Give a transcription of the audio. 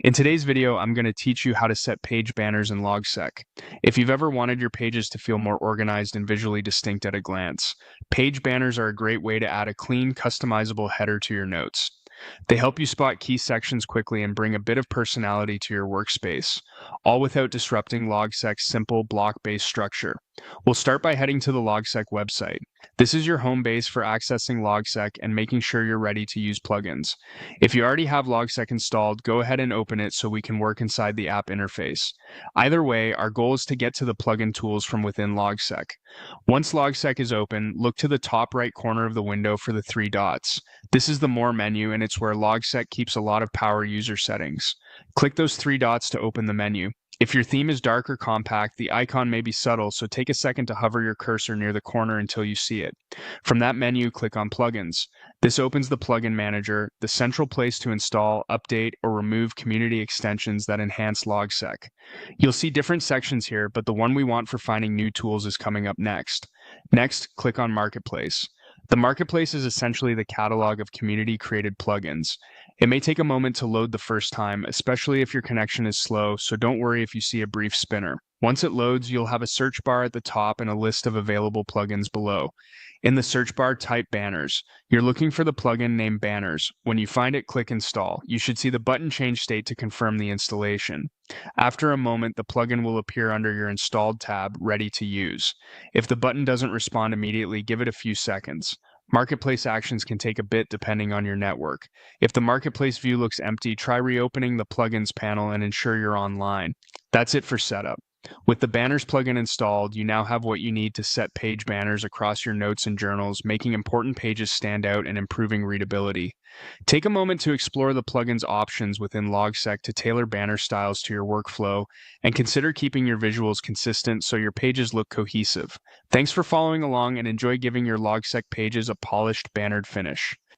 In today's video, I'm going to teach you how to set page banners in Logseq. If you've ever wanted your pages to feel more organized and visually distinct at a glance, page banners are a great way to add a clean, customizable header to your notes. They help you spot key sections quickly and bring a bit of personality to your workspace, all without disrupting Logseq's simple block-based structure. We'll start by heading to the Logseq website. This is your home base for accessing Logseq and making sure you're ready to use plugins. If you already have Logseq installed, go ahead and open it so we can work inside the app interface. Either way, our goal is to get to the plugin tools from within Logseq. Once Logseq is open, look to the top right corner of the window for the three dots. This is the More menu, and it's where Logseq keeps a lot of power user settings. Click those three dots to open the menu. If your theme is dark or compact, the icon may be subtle, so take a second to hover your cursor near the corner until you see it. From that menu, click on Plugins. This opens the Plugin Manager, the central place to install, update, or remove community extensions that enhance Logseq. You'll see different sections here, but the one we want for finding new tools is coming up next. Next, click on Marketplace. The Marketplace is essentially the catalog of community-created plugins. It may take a moment to load the first time, especially if your connection is slow, so don't worry if you see a brief spinner. Once it loads, you'll have a search bar at the top and a list of available plugins below. In the search bar, type Banners. You're looking for the plugin named Banners. When you find it, click Install. You should see the button change state to confirm the installation. After a moment, the plugin will appear under your Installed tab, ready to use. If the button doesn't respond immediately, give it a few seconds. Marketplace actions can take a bit depending on your network. If the Marketplace view looks empty, try reopening the Plugins panel and ensure you're online. That's it for setup. With the Banners plugin installed, you now have what you need to set page banners across your notes and journals, making important pages stand out and improving readability. Take a moment to explore the plugin's options within Logseq to tailor banner styles to your workflow, and consider keeping your visuals consistent so your pages look cohesive. Thanks for following along, and enjoy giving your Logseq pages a polished, bannered finish.